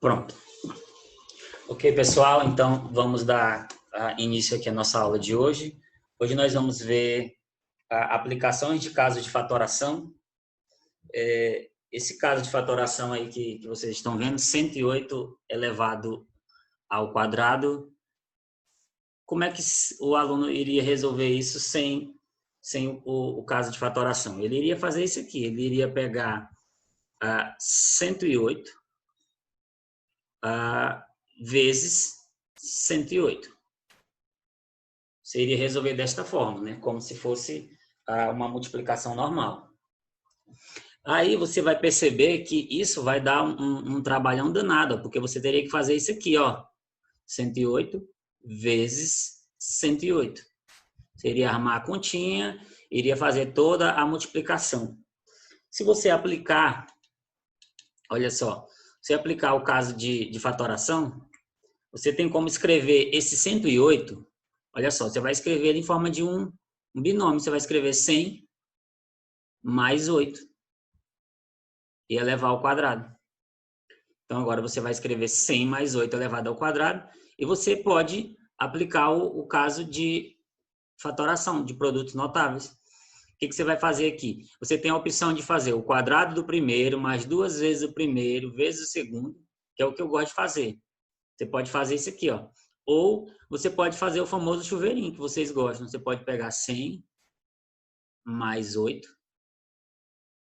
Pronto. Ok, pessoal, então vamos dar início aqui à nossa aula de hoje. Hoje nós vamos ver aplicações de casos de fatoração. Esse caso de fatoração aí que vocês estão vendo, 108 elevado ao quadrado. Como é que o aluno iria resolver isso sem o caso de fatoração? Ele iria fazer isso aqui, ele iria pegar 108 vezes 108. Você iria resolver desta forma, né? Como se fosse uma multiplicação normal. Aí você vai perceber que isso vai dar um trabalhão danado, porque você teria que fazer isso aqui, ó. 108 vezes 108. Você iria armar a continha, iria fazer toda a multiplicação. Se você aplicar, olha só, se aplicar o caso de fatoração, você tem como escrever esse 108, olha só, você vai escrever ele em forma de um binômio, você vai escrever 100 mais 8 e elevar ao quadrado. Então, agora você vai escrever 100 mais 8 elevado ao quadrado e você pode aplicar o caso de fatoração de produtos notáveis. O que você vai fazer aqui? Você tem a opção de fazer o quadrado do primeiro mais 2 vezes o primeiro vezes o segundo, que é o que eu gosto de fazer. Você pode fazer isso aqui, ó. Ou você pode fazer o famoso chuveirinho que vocês gostam. Você pode pegar 100 mais 8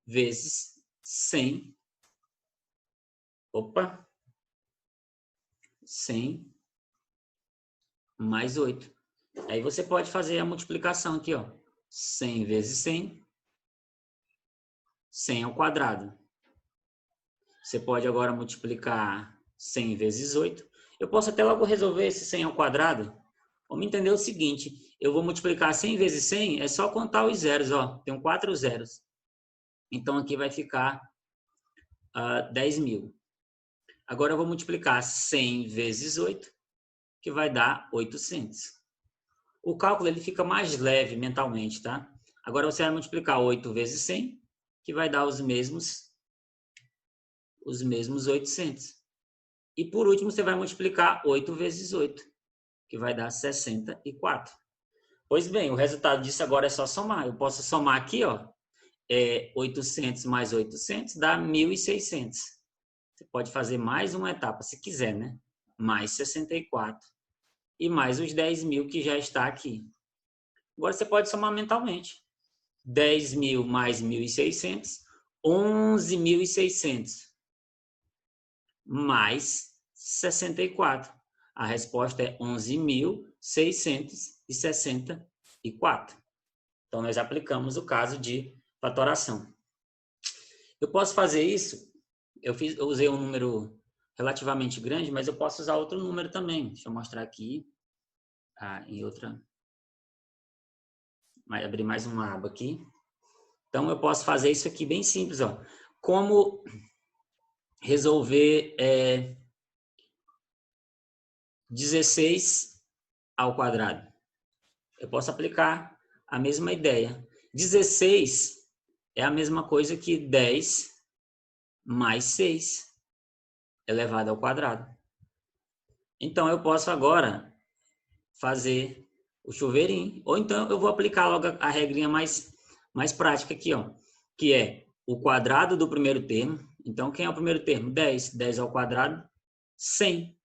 vezes 100. Opa! 100 mais 8. Aí você pode fazer a multiplicação aqui, ó. 100 vezes 100. 100 ao quadrado. Você pode agora multiplicar 100 vezes 8. Eu posso até logo resolver esse 100 ao quadrado. Vamos entender o seguinte. Eu vou multiplicar 100 vezes 100, é só contar os zeros, ó. Tem 4 zeros. Então, aqui vai ficar 10.000. Agora, eu vou multiplicar 100 vezes 8, que vai dar 800. O cálculo ele fica mais leve mentalmente, tá? Agora, você vai multiplicar 8 vezes 100, que vai dar os mesmos 800. E, por último, você vai multiplicar 8 vezes 8, que vai dar 64. Pois bem, o resultado disso agora é só somar. Eu posso somar aqui, ó. 800 mais 800 dá 1.600. Você pode fazer mais uma etapa, se quiser, né? Mais 64. E mais os 10.000 que já está aqui. Agora você pode somar mentalmente. 10.000 mais 1.600, 11.600. Mais 64. A resposta é 11.664. Então, nós aplicamos o caso de fatoração. Eu posso fazer isso, eu usei um número relativamente grande, mas eu posso usar outro número também. Deixa eu mostrar aqui, em outra. Vai abrir mais uma aba aqui. Então, eu posso fazer isso aqui bem simples, ó. Como resolver 16 ao quadrado? Eu posso aplicar a mesma ideia. 16 é a mesma coisa que 10 mais 6 elevado ao quadrado. Então, eu posso agora fazer o chuveirinho. Ou então, eu vou aplicar logo a regrinha mais prática aqui, ó, que é o quadrado do primeiro termo. Então, quem é o primeiro termo? 10. 10 ao quadrado, 100.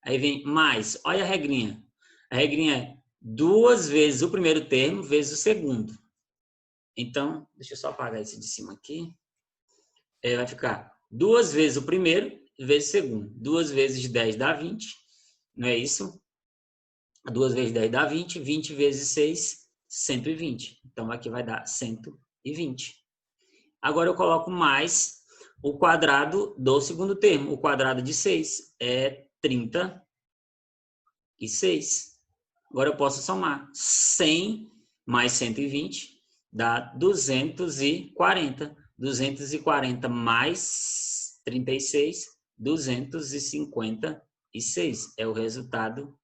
Aí vem mais. Olha a regrinha. A regrinha é 2 vezes o primeiro termo vezes o segundo. Então, deixa eu só apagar esse de cima aqui. Vai ficar 2 vezes o primeiro vezes o segundo. 2 vezes 10 dá 20. Não é isso? 2 vezes 10 dá 20. 20 vezes 6, 120. Então, aqui vai dar 120. Agora, eu coloco mais o quadrado do segundo termo. O quadrado de 6 é 36. Agora, eu posso somar. 100 mais 120 dá 240. 240 mais 36, 256 é o resultado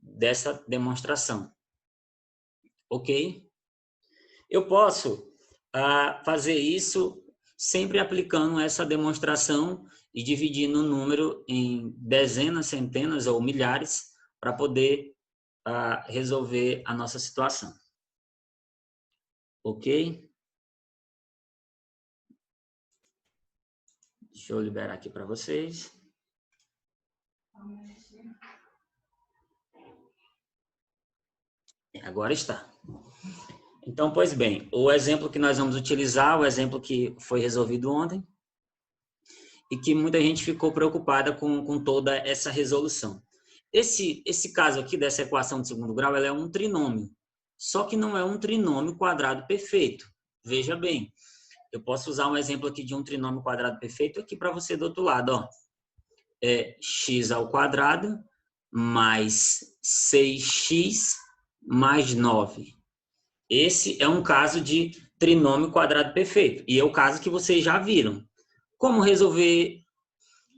dessa demonstração. Ok? Eu posso fazer isso sempre aplicando essa demonstração e dividindo o número em dezenas, centenas ou milhares para poder resolver a nossa situação. Ok? Deixa eu liberar aqui para vocês. Agora está. Então, pois bem, o exemplo que nós vamos utilizar, o exemplo que foi resolvido ontem, e que muita gente ficou preocupada com toda essa resolução. Esse caso aqui dessa equação de segundo grau, ela é um trinômio, só que não é um trinômio quadrado perfeito. Veja bem, eu posso usar um exemplo aqui de um trinômio quadrado perfeito aqui para você do outro lado, ó. É x ao quadrado mais 6x mais 9. Esse é um caso de trinômio quadrado perfeito, e é o caso que vocês já viram. Como resolver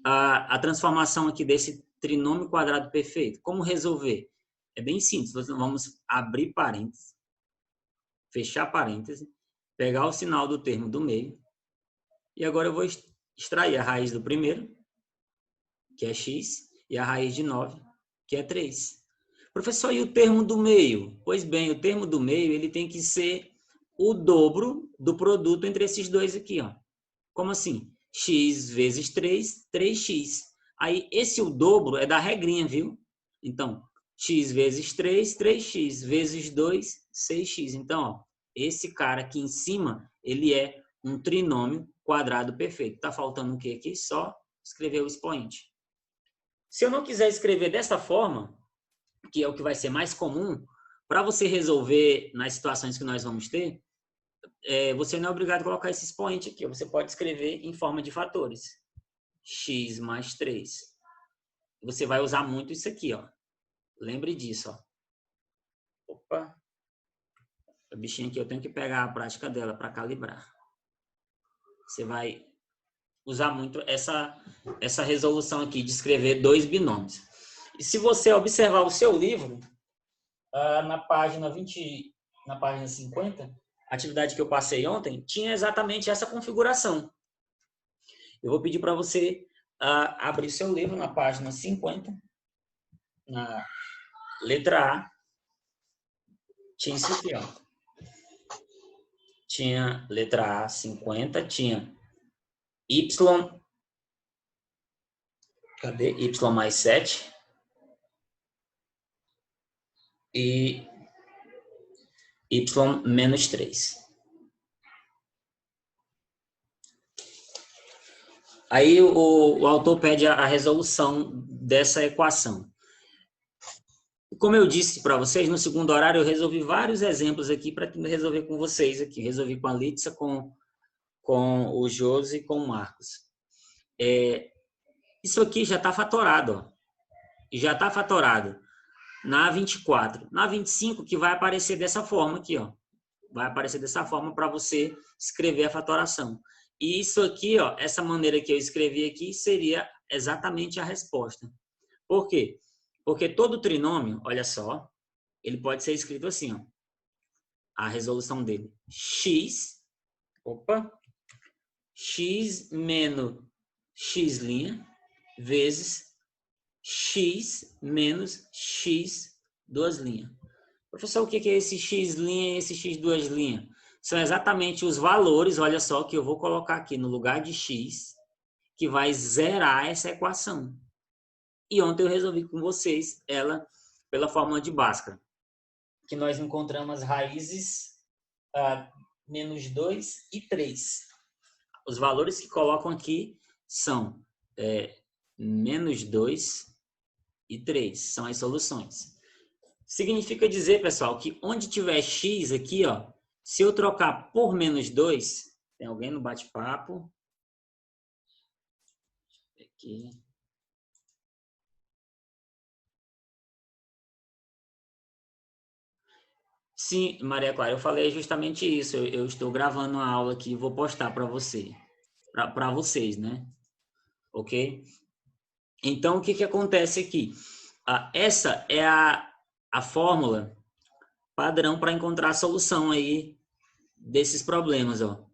a transformação aqui desse trinômio quadrado perfeito? Como resolver? É bem simples. Vamos abrir parênteses, fechar parênteses, pegar o sinal do termo do meio, e agora eu vou extrair a raiz do primeiro, que é x, e a raiz de 9, que é 3. Professor, e o termo do meio? Pois bem, o termo do meio ele tem que ser o dobro do produto entre esses dois aqui, ó. Como assim? X vezes 3, 3x. Aí, esse o dobro é da regrinha, viu? Então, x vezes 3, 3x, vezes 2, 6x. Então, ó, esse cara aqui em cima, ele é um trinômio quadrado perfeito. Tá faltando o que aqui? Só escrever o expoente. Se eu não quiser escrever dessa forma, que é o que vai ser mais comum, para você resolver nas situações que nós vamos ter, você não é obrigado a colocar esse expoente aqui. Você pode escrever em forma de fatores. X mais 3. Você vai usar muito isso aqui, ó. Lembre disso, ó. Opa. A bichinha aqui, eu tenho que pegar a prática dela para calibrar. Você vai usar muito essa resolução aqui de escrever dois binômios. E se você observar o seu livro, na página 20, na página 50, a atividade que eu passei ontem, tinha exatamente essa configuração. Eu vou pedir para você abrir seu livro na página 50, na letra A, tinha isso aqui, ó. Tinha letra A, 50, tinha Y, cadê? Y mais 7 e Y menos 3. Aí o autor pede a resolução dessa equação. Como eu disse para vocês, no segundo horário eu resolvi vários exemplos aqui para resolver com vocês aqui. Resolvi com a Litsa, com o Josi e com o Marcos. Isso aqui já está fatorado, ó. Já está fatorado na 24. Na 25 que vai aparecer dessa forma aqui, ó. Vai aparecer dessa forma para você escrever a fatoração. E isso aqui, ó, essa maneira que eu escrevi aqui seria exatamente a resposta. Por quê? Porque todo trinômio, olha só, ele pode ser escrito assim, ó. A resolução dele. X menos x' vezes x menos x duas linhas. Professor, o que é esse x' e esse x duas linhas? São exatamente os valores, olha só, que eu vou colocar aqui no lugar de x, que vai zerar essa equação. E ontem eu resolvi com vocês ela pela fórmula de Bhaskara, que nós encontramos as raízes menos 2 e 3. Os valores que colocam aqui são menos 2 e 3, são as soluções. Significa dizer, pessoal, que onde tiver x aqui, ó, se eu trocar por menos 2, tem alguém no bate-papo? Aqui. Sim, Maria Clara, eu falei justamente isso. Eu estou gravando uma aula aqui e vou postar para vocês, né? Ok? Então, o que acontece aqui? Essa é a fórmula padrão para encontrar a solução aí desses problemas, ó.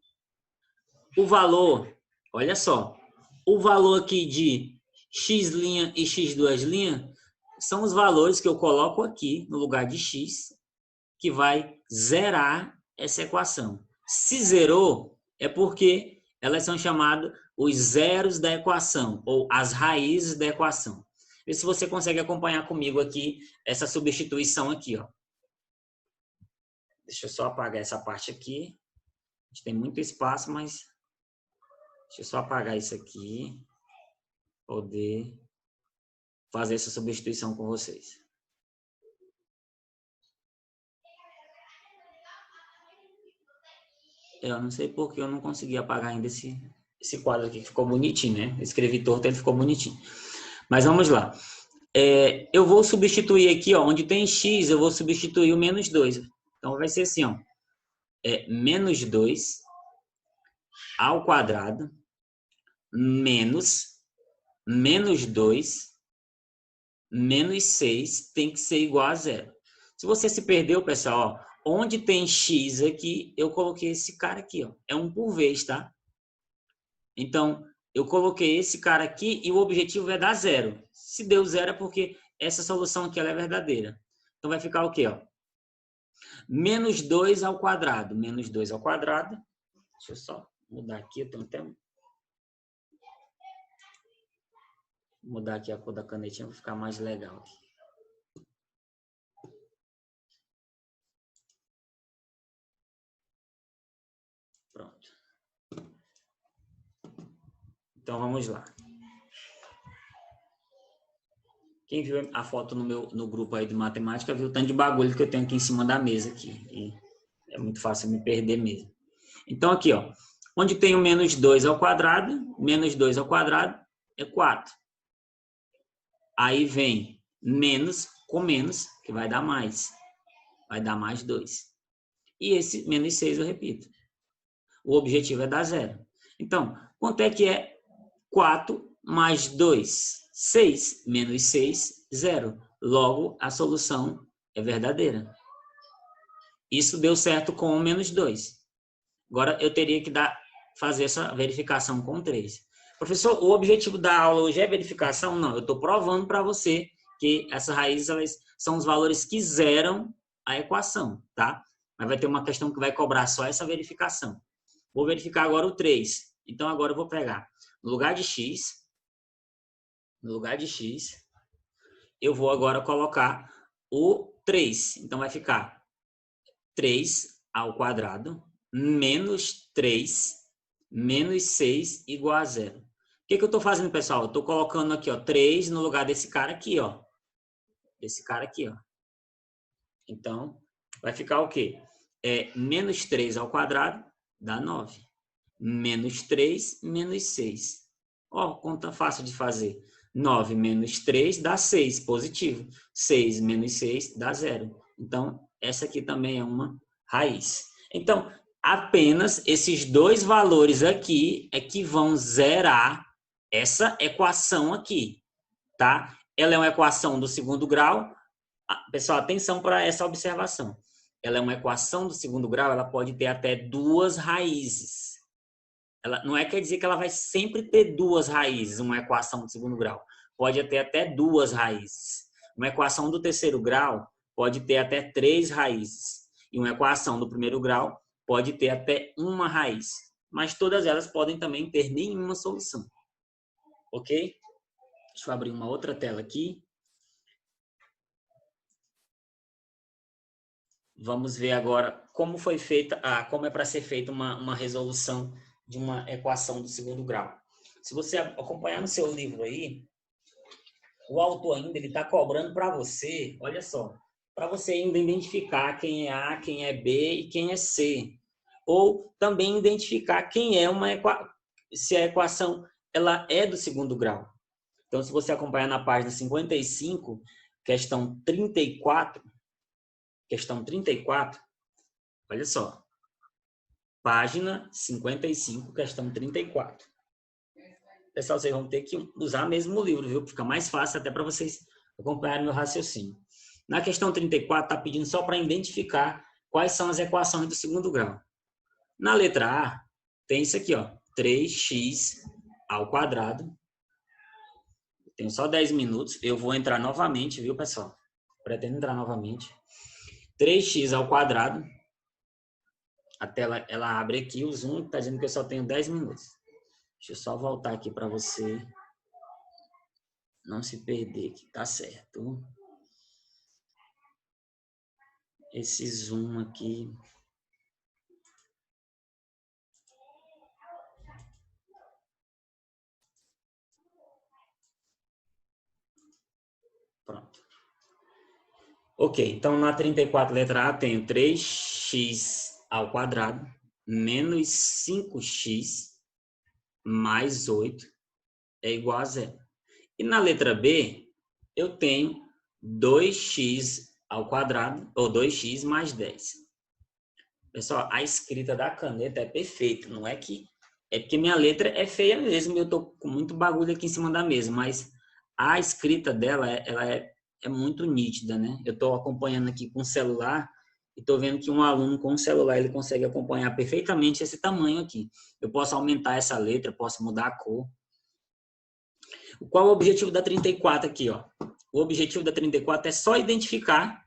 o valor, olha só, o valor aqui de x' e x2' são os valores que eu coloco aqui no lugar de x, que vai zerar essa equação. Se zerou, é porque elas são chamadas os zeros da equação, ou as raízes da equação. Vê se você consegue acompanhar comigo aqui essa substituição aqui, ó. Deixa eu só apagar essa parte aqui. A gente tem muito espaço, mas deixa eu só apagar isso aqui. Poder fazer essa substituição com vocês. Eu não sei porque eu não consegui apagar ainda esse quadro aqui, que ficou bonitinho, né? Eu escrevi torto, ele ficou bonitinho. Mas vamos lá. Eu vou substituir aqui, ó, onde tem x, eu vou substituir o menos 2. Então, vai ser assim, ó. Menos 2 ao quadrado menos 2 menos 6 tem que ser igual a zero. Se você se perdeu, pessoal, ó, onde tem x aqui, eu coloquei esse cara aqui, ó. É um por vez, tá? Então, eu coloquei esse cara aqui e o objetivo é dar zero. Se deu zero é porque essa solução aqui ela é verdadeira. Então, vai ficar o quê, ó? Menos 2 ao quadrado. Menos 2 ao quadrado. Deixa eu só mudar aqui, eu tenho até... mudar aqui a cor da canetinha para ficar mais legal aqui. Pronto. Então, vamos lá. Quem viu a foto no grupo aí de matemática viu o tanto de bagulho que eu tenho aqui em cima da mesa aqui. E é muito fácil me perder mesmo. Então, aqui, ó. Onde tem o menos 2 ao quadrado, menos 2 ao quadrado é 4. Aí vem menos com menos, que vai dar mais. Vai dar mais 2. E esse menos 6 eu repito. O objetivo é dar zero. Então, quanto é que é 4 mais 2? 6 menos 6, 0. Logo, a solução é verdadeira. Isso deu certo com o menos 2. Agora, eu teria que fazer essa verificação com 3. Professor, o objetivo da aula hoje é verificação? Não, eu estou provando para você que essas raízes elas são os valores que zeram a equação, tá? Mas vai ter uma questão que vai cobrar só essa verificação. Vou verificar agora o 3. Então, agora eu vou pegar no lugar de x, eu vou agora colocar o 3. Então, vai ficar 3 ao quadrado menos 3 menos 6 igual a 0. O que eu estou fazendo, pessoal? Eu estou colocando aqui, ó, 3 no lugar desse cara aqui, ó. Desse cara aqui, ó. Então, vai ficar o quê? Menos 3 ao quadrado dá 9. Menos 3 menos 6. Ó, conta fácil de fazer. 9 menos 3 dá 6, positivo. 6 menos 6 dá 0. Então, essa aqui também é uma raiz. Então, apenas esses dois valores aqui é que vão zerar essa equação aqui, tá? Ela é uma equação do segundo grau. Pessoal, atenção para essa observação. Ela é uma equação do segundo grau, ela pode ter até duas raízes. Ela não quer dizer que ela vai sempre ter duas raízes, uma equação do segundo grau. Pode ter até duas raízes. Uma equação do terceiro grau pode ter até 3 raízes. E uma equação do primeiro grau pode ter até uma raiz. Mas todas elas podem também ter nenhuma solução. Ok? Deixa eu abrir uma outra tela aqui. Vamos ver agora como foi feita, como é para ser feita uma resolução de uma equação do segundo grau. Se você acompanhar no seu livro aí, o autor ainda está cobrando para você, olha só, para você ainda identificar quem é A, quem é B e quem é C. Ou também identificar quem é se a equação ela é do segundo grau. Então, se você acompanhar na página 55, questão 34, olha só. Página 55, questão 34. Pessoal, vocês vão ter que usar mesmo o livro, viu? Fica mais fácil até para vocês acompanharem meu raciocínio. Na questão 34, está pedindo só para identificar quais são as equações do segundo grau. Na letra A, tem isso aqui, ó. 3x ao quadrado. Tenho só 10 minutos. Eu vou entrar novamente, viu, pessoal? Pretendo entrar novamente. 3x ao quadrado. A tela, ela abre aqui. O Zoom está dizendo que eu só tenho 10 minutos. Deixa eu só voltar aqui para você não se perder, que tá certo. Esse Zoom aqui. Pronto. Ok, então na 34, letra A, tenho 3x ao quadrado menos 5x mais 8 é igual a zero. E na letra B, eu tenho 2x ao quadrado, ou 2x mais 10. Pessoal, a escrita da caneta é perfeita, não é que... É porque minha letra é feia mesmo, eu tô com muito bagulho aqui em cima da mesa, mas a escrita dela, ela é muito nítida, né? Eu tô acompanhando aqui com o celular e tô vendo que um aluno com o celular, ele consegue acompanhar perfeitamente esse tamanho aqui. Eu posso aumentar essa letra, posso mudar a cor. Qual é o objetivo da 34 aqui, ó? O objetivo da 34 é só identificar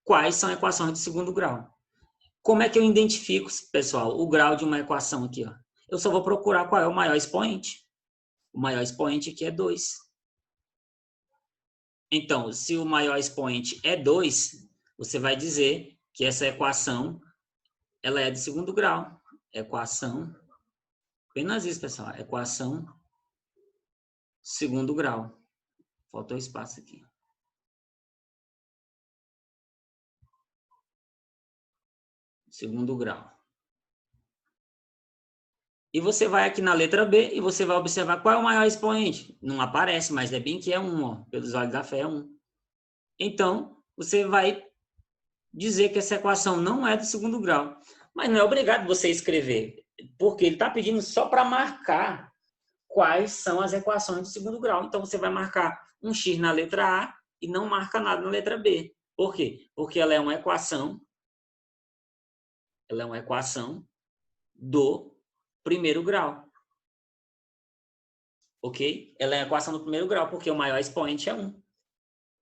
quais são equações de segundo grau. Como é que eu identifico, pessoal, o grau de uma equação aqui, ó? Eu só vou procurar qual é o maior expoente. O maior expoente aqui é 2. Então, se o maior expoente é 2, você vai dizer que essa equação, ela é de segundo grau. Equação, apenas isso, pessoal. Equação segundo grau. Faltou espaço aqui. Segundo grau. E você vai aqui na letra B e você vai observar qual é o maior expoente. Não aparece, mas é bem que é 1, ó. Pelos olhos da fé é 1. Então, você vai dizer que essa equação não é de segundo grau. Mas não é obrigado você escrever, porque ele está pedindo só para marcar quais são as equações de segundo grau. Então, você vai marcar um x na letra A e não marca nada na letra B. Por quê? Porque ela é uma equação do primeiro grau. Ok? Ela é a equação do primeiro grau, porque o maior expoente é 1.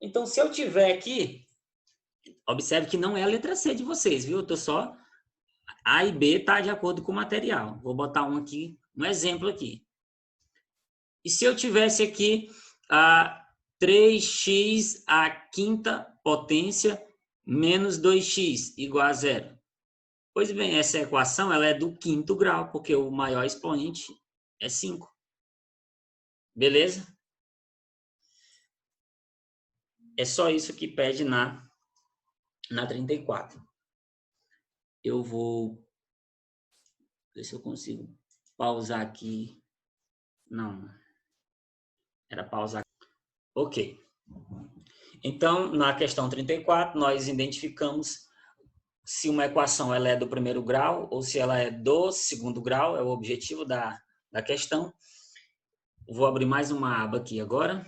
Então, se eu tiver aqui, observe que não é a letra C de vocês, viu? Eu tô só... A e B está de acordo com o material. Vou botar um exemplo aqui. E se eu tivesse aqui a 3x à quinta potência menos 2x igual a zero? Pois bem, essa equação ela é do quinto grau, porque o maior expoente é 5. Beleza? É só isso que pede na 34. Eu vou ver se eu consigo pausar aqui. Não. Era pausar. Ok. Então, na questão 34, nós identificamos se uma equação ela é do primeiro grau ou se ela é do segundo grau, é o objetivo da questão. Vou abrir mais uma aba aqui agora.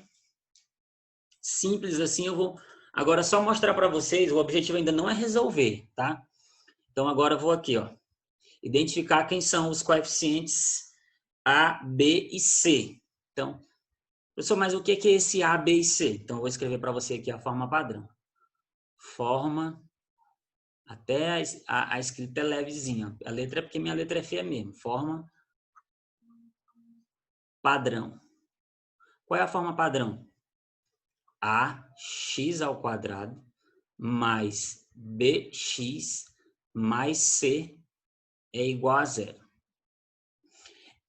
Simples assim, eu vou agora só mostrar para vocês, o objetivo ainda não é resolver, tá? Então, agora eu vou aqui, ó, identificar quem são os coeficientes A, B e C. Então, professor, mas o que é esse A, B e C? Então, eu vou escrever para você aqui a forma padrão. Forma, até a escrita é levezinha. A letra é porque minha letra é feia mesmo. Forma padrão. Qual é a forma padrão? Ax ao quadrado mais bx mais c é igual a zero.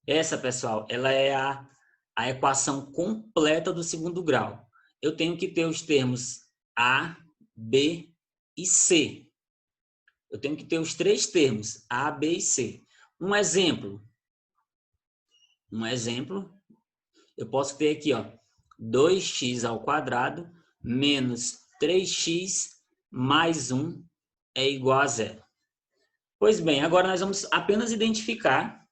Essa, pessoal, ela é a equação completa do segundo grau. Eu tenho que ter os termos A, B e C. Eu tenho que ter os três termos, A, B e C. Um exemplo, eu posso ter aqui, ó, 2x ao quadrado menos 3x mais 1 é igual a zero. Pois bem, agora nós vamos apenas identificar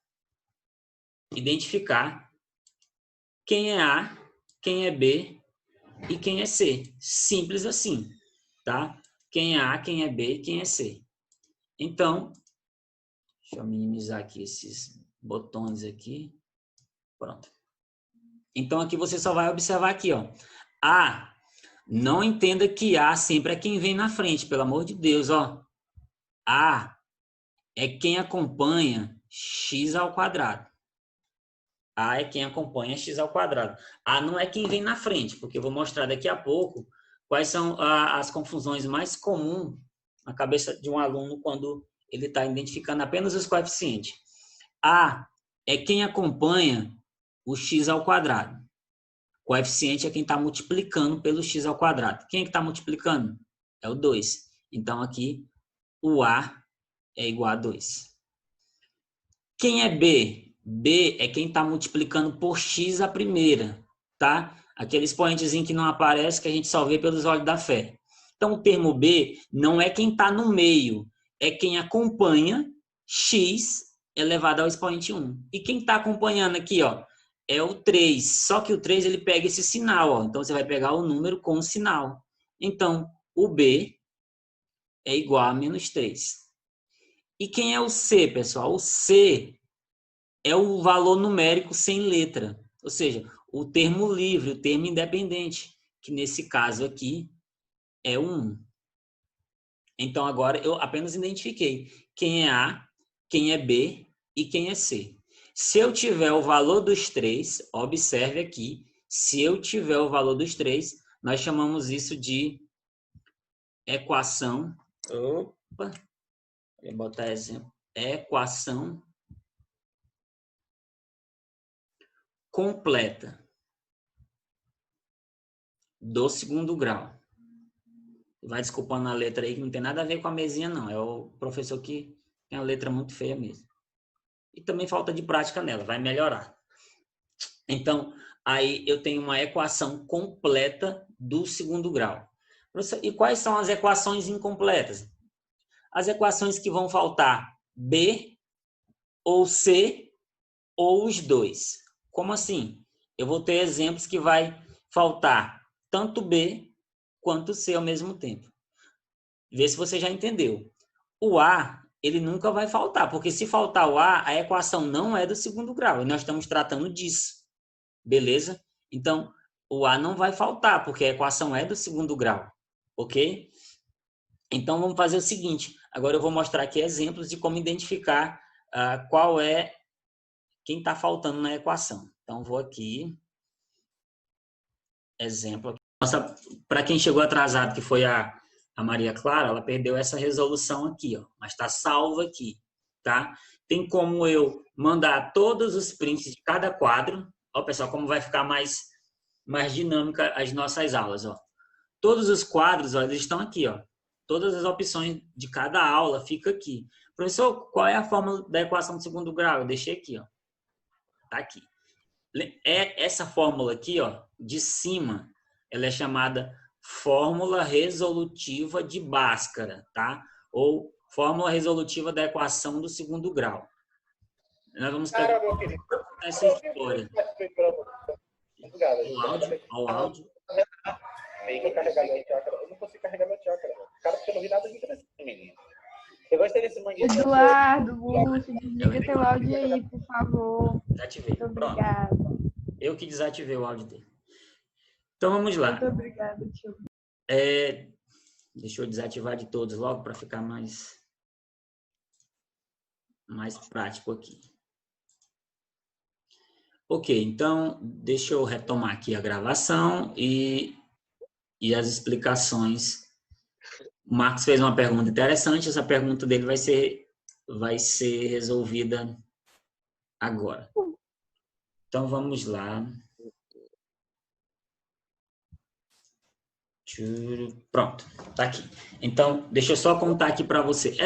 quem é A, quem é B e quem é C. Simples assim, tá? Quem é A, quem é B e quem é C. Então, Deixa eu minimizar aqui esses botões aqui. Pronto. Então, aqui você só vai observar aqui, ó. A, não entenda que A sempre é quem vem na frente, pelo amor de Deus, ó. A é quem acompanha x ao quadrado. A é quem acompanha x ao quadrado. A não é quem vem na frente, porque eu vou mostrar daqui a pouco quais são as confusões mais comuns na cabeça de um aluno quando ele está identificando apenas os coeficientes. A é quem acompanha o x ao quadrado. O coeficiente é quem está multiplicando pelo x ao quadrado. Quem é que está multiplicando? É o 2. Então, aqui, o A é igual a 2. Quem é B? B é quem está multiplicando por x a primeira, tá? Aquele expoentezinho que não aparece, que a gente só vê pelos olhos da fé. Então, o termo B não é quem está no meio, é quem acompanha x elevado ao expoente 1. E quem está acompanhando aqui, ó, é o 3. Só que o 3 ele pega esse sinal, ó. Então, você vai pegar o número com o sinal. Então, o B é igual a menos 3. E quem é o C, pessoal? O C é o valor numérico sem letra. Ou seja, o termo livre, o termo independente, que nesse caso aqui é o 1. Então, agora eu apenas identifiquei quem é A, quem é B e quem é C. Se eu tiver o valor dos 3, observe aqui, se eu tiver o valor dos 3, nós chamamos isso de equação. Opa, vou botar exemplo. Equação completa do segundo grau. Vai desculpando a letra aí, que não tem nada a ver com a mesinha, não. É o professor que tem a letra muito feia mesmo. E também falta de prática nela, vai melhorar. Então, aí eu tenho uma equação completa do segundo grau. E quais são as equações incompletas? As equações que vão faltar B ou C ou os dois. Como assim? Eu vou ter exemplos que vai faltar tanto B quanto C ao mesmo tempo. Vê se você já entendeu. O A, ele nunca vai faltar, porque se faltar o A equação não é do segundo grau, e nós estamos tratando disso. Beleza? Então, o A não vai faltar, porque a equação é do segundo grau. Ok? Então, vamos fazer o seguinte. Agora eu vou mostrar aqui exemplos de como identificar qual é quem está faltando na equação. Então, vou aqui. Exemplo. Para quem chegou atrasado, que foi a Maria Clara, ela perdeu essa resolução aqui, ó, mas está salva aqui, tá? Tem como eu mandar todos os prints de cada quadro. Ó, pessoal, como vai ficar mais dinâmica as nossas aulas, ó. Todos os quadros, ó, eles estão aqui, ó. Todas as opções de cada aula fica aqui. Professor, qual é a fórmula da equação de segundo grau? Eu deixei aqui, ó. Tá aqui. Essa fórmula aqui, ó, de cima, ela é chamada fórmula resolutiva de Bhaskara, tá? Ou fórmula resolutiva da equação do segundo grau. Nós vamos pegar essa história. O áudio, ao áudio. Eu não consigo carregar meu chakra. Cara, porque eu não vi nada de interessante, menino. Eu gostei desse manguinho. Eduardo, Lúcio, desliga teu áudio aí, por favor. Desativei. Muito obrigada. Eu que desativei o áudio dele. Então, vamos lá. Muito obrigada, tio. Deixa eu desativar de todos logo para ficar mais prático aqui. Ok, então, deixa eu retomar aqui a gravação e as explicações. O Marcos fez uma pergunta interessante, essa pergunta dele vai ser resolvida agora. Então, vamos lá. Pronto, tá aqui. Então, deixa eu só contar aqui para você.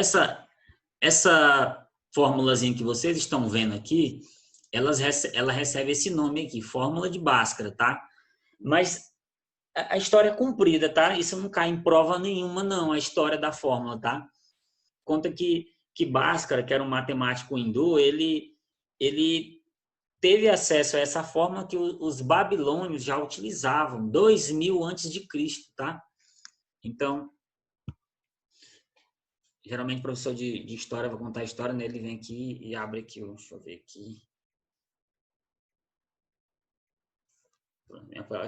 Essa formulazinha que vocês estão vendo aqui, ela recebe esse nome aqui, fórmula de Bhaskara, tá? Mas a história é comprida, tá? Isso não cai em prova nenhuma, não, a história da fórmula, tá? Conta que Bhaskara, que era um matemático hindu, ele teve acesso a essa fórmula que os babilônios já utilizavam, 2000 antes de Cristo, tá? Então, Geralmente o professor de história vai contar a história, né? Ele vem aqui e abre aqui, deixa eu ver aqui.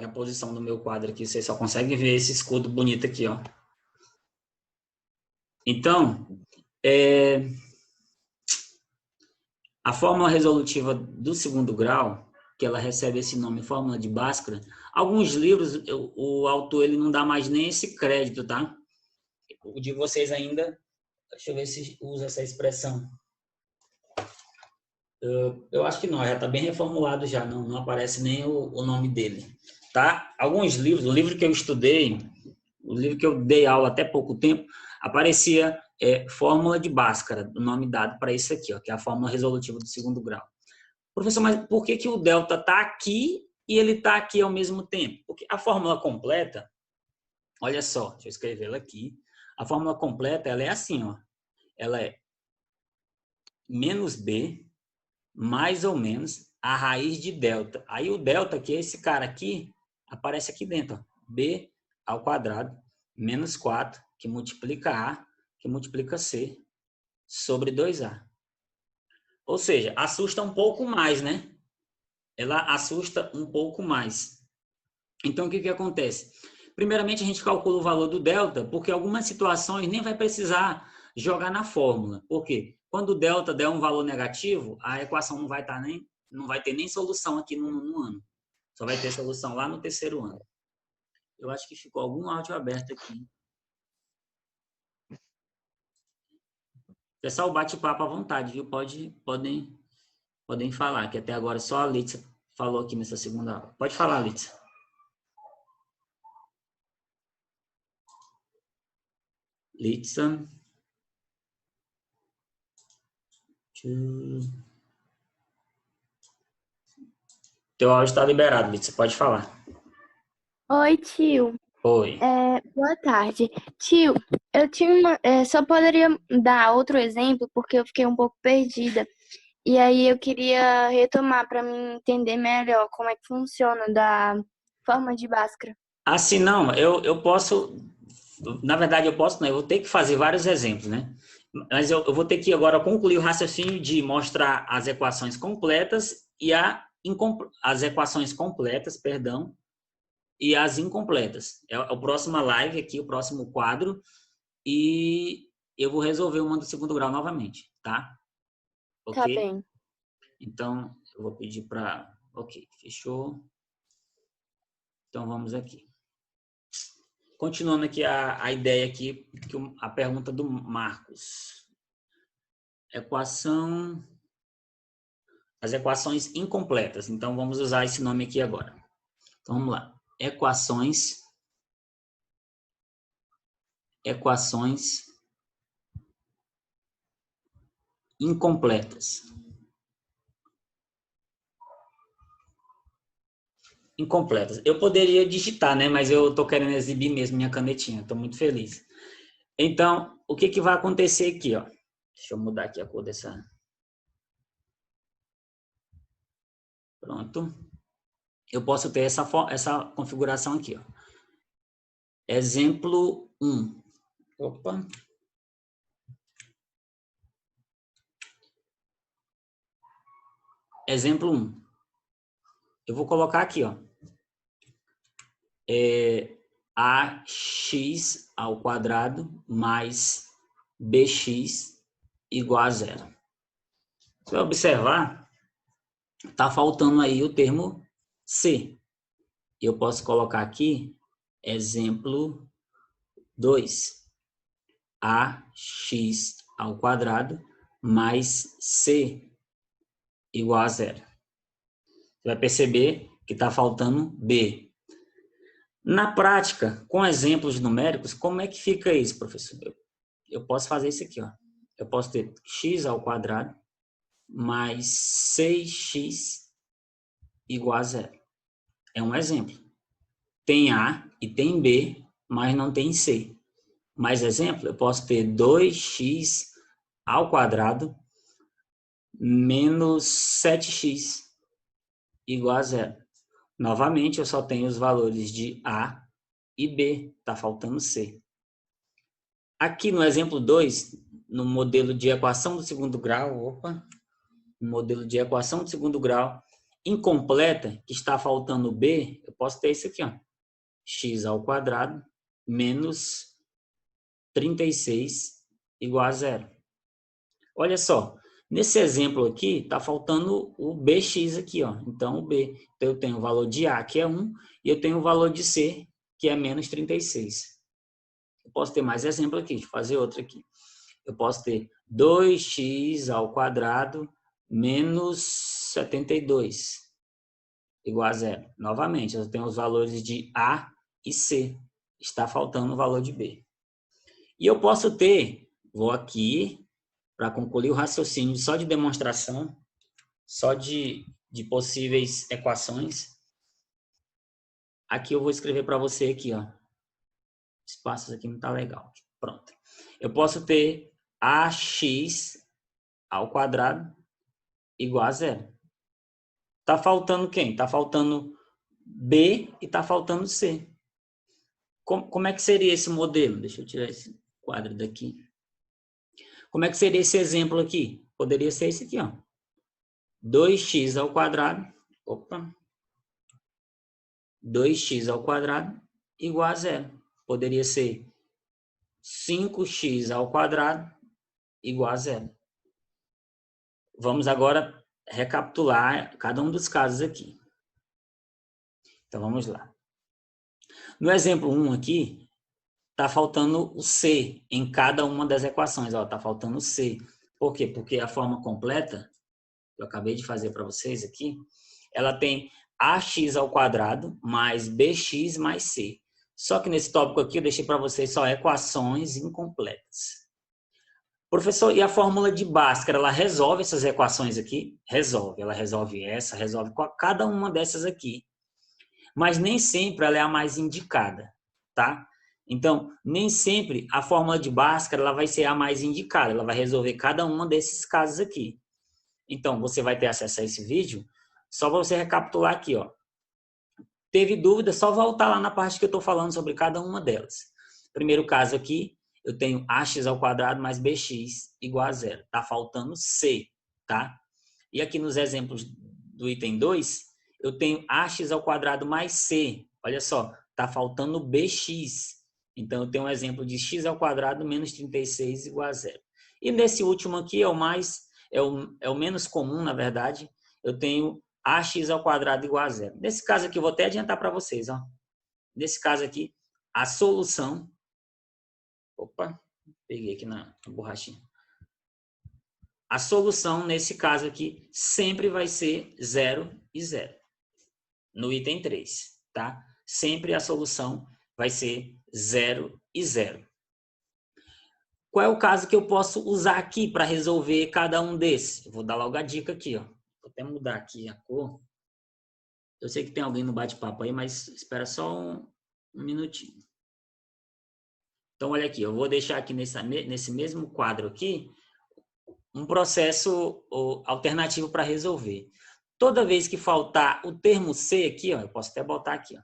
A posição do meu quadro aqui, vocês só conseguem ver esse escudo bonito aqui, ó. Então, a fórmula resolutiva do segundo grau, que ela recebe esse nome, fórmula de Bhaskara, alguns livros, o autor ele não dá mais nem esse crédito, tá? O de vocês ainda, deixa eu ver se usa essa expressão. Eu acho que não, já está bem reformulado já, não aparece nem o nome dele, tá? Alguns livros, o livro que eu estudei, o livro que eu dei aula até pouco tempo, aparecia fórmula de Bhaskara, o nome dado para isso aqui, ó, que é a fórmula resolutiva do segundo grau. Professor, mas por que o delta está aqui e ele está aqui ao mesmo tempo? Porque a fórmula completa, olha só, deixa eu escrever ela aqui, a fórmula completa ela é assim, ó, ela é menos b mais ou menos a raiz de delta. Aí o delta, que é esse cara aqui, aparece aqui dentro, ó, b ao quadrado menos 4, que multiplica a, que multiplica c, sobre 2a. Ou seja, assusta um pouco mais, né? Ela assusta um pouco mais. Então, o que acontece? Primeiramente, a gente calcula o valor do delta, porque algumas situações nem vai precisar jogar na fórmula. Por quê? Quando o delta der um valor negativo, a equação não vai ter nem solução aqui no ano. Só vai ter solução lá no terceiro ano. Eu acho que ficou algum áudio aberto aqui. Pessoal, bate-papo à vontade, viu? Podem falar, que até agora só a Litsa falou aqui nessa segunda aula. Pode falar, Litsa. Litsa. Teu áudio está liberado, Litsa. Pode falar. Oi, tio. Oi. Boa tarde. Tio, eu tinha só poderia dar outro exemplo, porque eu fiquei um pouco perdida. E aí eu queria retomar para mim entender melhor como é que funciona da forma de Bhaskara. Assim, não, eu posso, na verdade eu posso, não, eu vou ter que fazer vários exemplos, né? Mas eu vou ter que agora concluir o raciocínio de mostrar as equações completas e as equações completas, perdão, e as incompletas. É a próxima live aqui, o próximo quadro, e eu vou resolver uma do segundo grau novamente, tá? Ok? Tá bem. Então, eu vou pedir para... Ok, fechou. Então, vamos aqui. Continuando aqui a ideia aqui, a pergunta do Marcos. As equações incompletas. Então, vamos usar esse nome aqui agora. Então, vamos lá. Equações incompletas. Incompletas. Eu poderia digitar, né? Mas eu estou querendo exibir mesmo minha canetinha. Estou muito feliz. Então, o que vai acontecer aqui, ó? Deixa eu mudar aqui a cor dessa. Pronto. Eu posso ter essa configuração aqui, ó. Exemplo 1. Opa. Exemplo 1. Eu vou colocar aqui, ó. AX ao quadrado mais BX igual a 0. Você vai observar, tá faltando aí o termo C. Eu posso colocar aqui, exemplo 2. AX ao quadrado mais C igual a 0. Você vai perceber que está faltando B. Na prática, com exemplos numéricos, como é que fica isso, professor? Eu posso fazer isso aqui, ó. Eu posso ter x ao quadrado mais 6x igual a 0. É um exemplo. Tem A e tem B, mas não tem C. Mais exemplo, eu posso ter 2x ao quadrado menos 7x igual a 0. Novamente, eu só tenho os valores de A e B, está faltando C. Aqui no exemplo 2, no modelo de equação do segundo grau, no modelo de equação do segundo grau, incompleta, que está faltando b, eu posso ter isso aqui, ó, x ao quadrado menos 36 igual a zero. Olha só, nesse exemplo aqui, está faltando o bx aqui, ó. Então, o b. Então, eu tenho o valor de a, que é 1, e eu tenho o valor de c, que é menos 36. Eu posso ter mais exemplo aqui, deixa eu fazer outro aqui. Eu posso ter 2x ao quadrado menos 72 igual a zero. Novamente, eu tenho os valores de a e c. Está faltando o valor de b. E eu posso ter, vou aqui, para concluir o raciocínio só de demonstração, só de possíveis equações. Aqui eu vou escrever para você aqui, ó. Espaços aqui não tá legal. Pronto. Eu posso ter ax ao quadrado igual a zero. Tá faltando quem? Tá faltando b e tá faltando c. Como é que seria esse modelo? Deixa eu tirar esse quadro daqui. Como é que seria esse exemplo aqui? Poderia ser esse aqui, ó. 2x ao quadrado, 2x ao quadrado igual a zero. Poderia ser 5x ao quadrado igual a zero. Vamos agora recapitular cada um dos casos aqui. Então, vamos lá. No exemplo 1 aqui, está faltando o c em cada uma das equações. Está faltando o c. Por quê? Porque a forma completa, que eu acabei de fazer para vocês aqui, ela tem ax ao quadrado mais bx mais c. Só que nesse tópico aqui eu deixei para vocês só equações incompletas. Professor, e a fórmula de Bhaskara, ela resolve essas equações aqui? Resolve. Ela resolve essa, resolve cada uma dessas aqui. Mas nem sempre ela é a mais indicada, tá? Então, nem sempre a fórmula de Bhaskara ela vai ser a mais indicada. Ela vai resolver cada uma desses casos aqui. Então, você vai ter acesso a esse vídeo só para você recapitular aqui, ó. Teve dúvida, só voltar lá na parte que eu estou falando sobre cada uma delas. Primeiro caso aqui, eu tenho ax ao quadrado mais bx igual a zero. Está faltando c, tá? E aqui nos exemplos do item 2, eu tenho ax ao quadrado mais c. Olha só, está faltando bx. Então, eu tenho um exemplo de x ao quadrado menos 36 igual a zero. E nesse último aqui é o menos comum, na verdade. Eu tenho ax ao quadrado igual a zero. Nesse caso aqui, eu vou até adiantar para vocês. Ó. Nesse caso aqui, a solução... Opa, peguei aqui na borrachinha. A solução, nesse caso aqui, sempre vai ser 0 e 0. No item 3, tá? Sempre a solução vai ser 0 e 0. Qual é o caso que eu posso usar aqui para resolver cada um desses? Eu vou dar logo a dica aqui, ó. Vou até mudar aqui a cor. Eu sei que tem alguém no bate-papo aí, mas espera só um minutinho. Então, olha aqui, eu vou deixar aqui nesse mesmo quadro aqui um processo alternativo para resolver. Toda vez que faltar o termo C aqui, ó, eu posso até botar aqui, ó.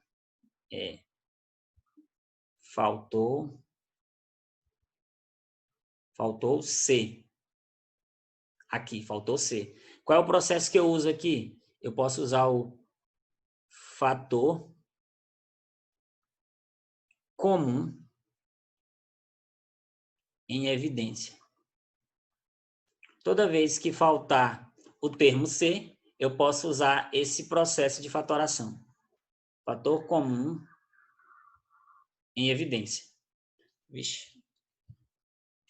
Faltou C. Aqui, faltou C. Qual é o processo que eu uso aqui? Eu posso usar o fator comum em evidência. Toda vez que faltar o termo C, eu posso usar esse processo de fatoração. Fator comum em evidência. Vixe.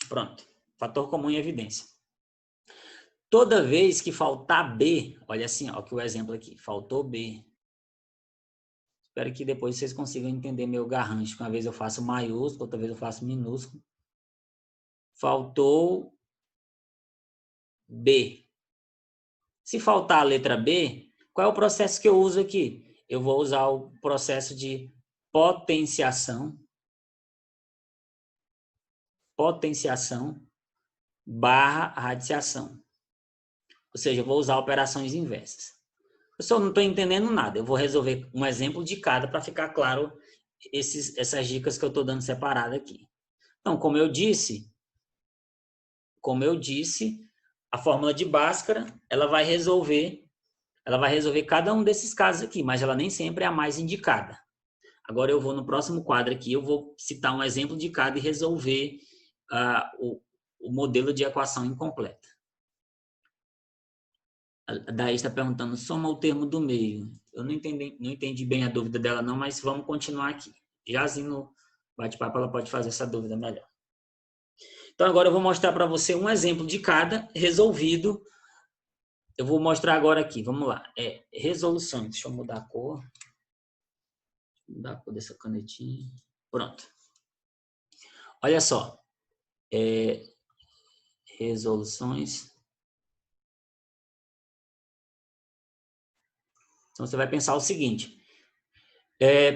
Pronto. Fator comum em evidência. Toda vez que faltar B, olha assim, ó, que o exemplo aqui, faltou B. Espero que depois vocês consigam entender meu garrancho. Uma vez eu faço maiúsculo, outra vez eu faço minúsculo. Faltou B. Se faltar a letra B, qual é o processo que eu uso aqui? Eu vou usar o processo de potenciação barra radiciação. Ou seja, eu vou usar operações inversas. Eu só não estou entendendo nada. Eu vou resolver um exemplo de cada para ficar claro essas dicas que eu estou dando separado aqui. Então, como eu disse, como eu disse, a fórmula de Bhaskara, ela vai resolver cada um desses casos aqui, mas ela nem sempre é a mais indicada. Agora eu vou no próximo quadro aqui, eu vou citar um exemplo de cada e resolver o modelo de equação incompleta. A Daí está perguntando, soma o termo do meio. Eu não entendi bem a dúvida dela não, mas vamos continuar aqui. Jazinho no bate-papo ela pode fazer essa dúvida melhor. Então agora eu vou mostrar para você um exemplo de cada resolvido. Eu vou mostrar agora aqui, vamos lá. Resoluções, deixa eu mudar a cor. Mudar a cor dessa canetinha. Pronto. Olha só. Resoluções. Então você vai pensar o seguinte.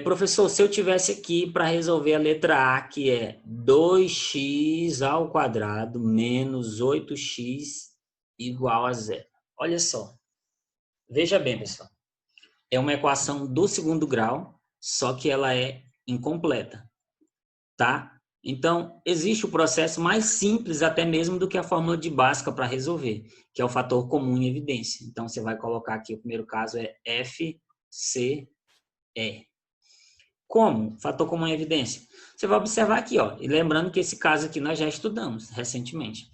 Professor, se eu tivesse aqui para resolver a letra A, que é 2x ao quadrado menos 8x igual a zero. Olha só. Veja bem, pessoal. É uma equação do segundo grau, só que ela é incompleta. Tá? Então, existe o processo mais simples até mesmo do que a fórmula de Bhaskara para resolver, que é o fator comum em evidência. Então, você vai colocar aqui, o primeiro caso é FCE. Como? Fator comum em evidência. Você vai observar aqui, ó, e lembrando que esse caso aqui nós já estudamos recentemente.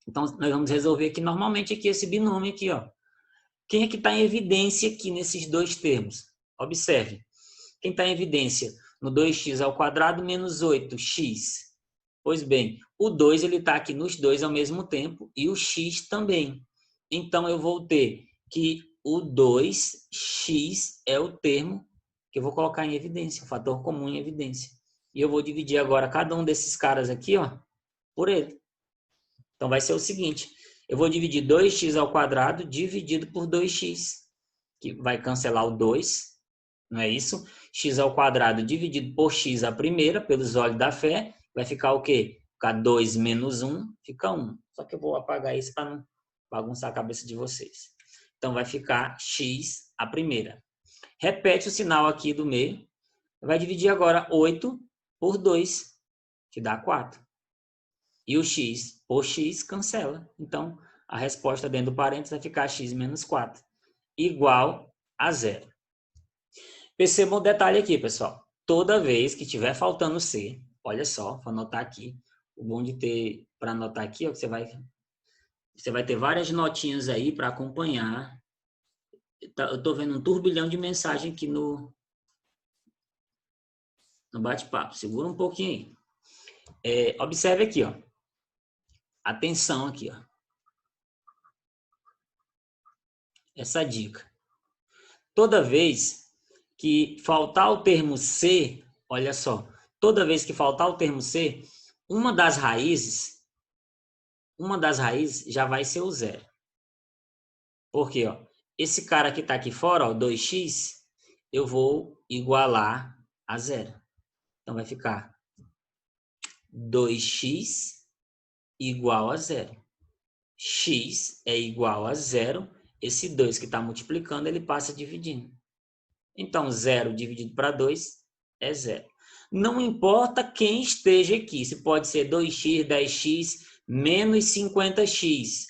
Então, nós vamos resolver aqui, normalmente, aqui esse binômio aqui, ó. Quem é que está em evidência aqui nesses dois termos? Observe. Quem está em evidência no 2x ao quadrado menos 8x. Pois bem, o 2 ele está aqui nos dois ao mesmo tempo e o x também. Então, eu vou ter que o 2x é o termo que eu vou colocar em evidência, o fator comum em evidência. E eu vou dividir agora cada um desses caras aqui, ó, por ele. Então, vai ser o seguinte, eu vou dividir 2x ao quadrado dividido por 2x, que vai cancelar o 2, não é isso? X ao quadrado dividido por x a primeira, pelos olhos da fé, vai ficar o quê? Ficar 2 menos 1, fica 1. Só que eu vou apagar isso para não bagunçar a cabeça de vocês. Então, vai ficar x a primeira. Repete o sinal aqui do meio. Vai dividir agora 8 por 2, que dá 4. E o x por x cancela. Então, a resposta dentro do parênteses vai ficar x menos 4, igual a 0. Perceba um detalhe aqui, pessoal. Toda vez que tiver faltando C, olha só, vou anotar aqui. O bom de ter, para anotar aqui, ó, que você vai ter várias notinhas aí para acompanhar. Eu estou vendo um turbilhão de mensagem aqui no bate-papo. Segura um pouquinho aí. Observe aqui, ó. Atenção aqui, ó. Essa dica. Toda vez que faltar o termo C, olha só, toda vez que faltar o termo C, uma das raízes já vai ser o 0. Por quê? Ó? Esse cara que está aqui fora, ó, 2x, eu vou igualar a 0. Então, vai ficar 2x igual a 0. X é igual a 0. Esse 2 que está multiplicando, ele passa dividindo. Então, 0 dividido para 2 é 0. Não importa quem esteja aqui. Se pode ser 2x, 10x, menos 50x.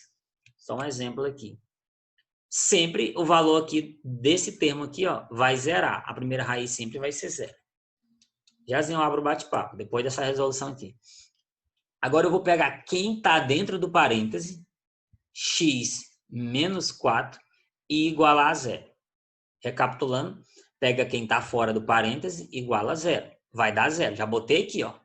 Só um exemplo aqui. Sempre o valor aqui desse termo aqui, ó, vai zerar. A primeira raiz sempre vai ser 0. Jazinho, eu abro o bate-papo, depois dessa resolução aqui. Agora eu vou pegar quem está dentro do parêntese, x menos 4, e igualar a 0. Recapitulando, pega quem está fora do parêntese, iguala a 0. Vai dar 0. Já botei aqui, ó.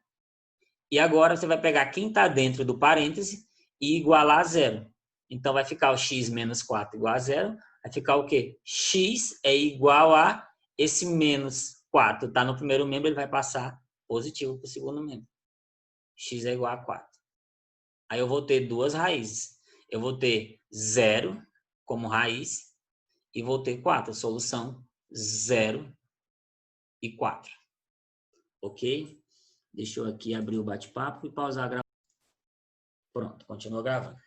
E agora você vai pegar quem está dentro do parêntese e igualar a 0. Então, vai ficar o x menos 4 igual a 0. Vai ficar o quê? X é igual a esse menos 4. Está no primeiro membro, ele vai passar positivo para o segundo membro. X é igual a 4. Aí eu vou ter duas raízes. Eu vou ter 0 como raiz e vou ter 4. Solução 0 e 4. Ok? Deixa eu aqui abrir o bate-papo e pausar a gravação. Pronto, continua gravando.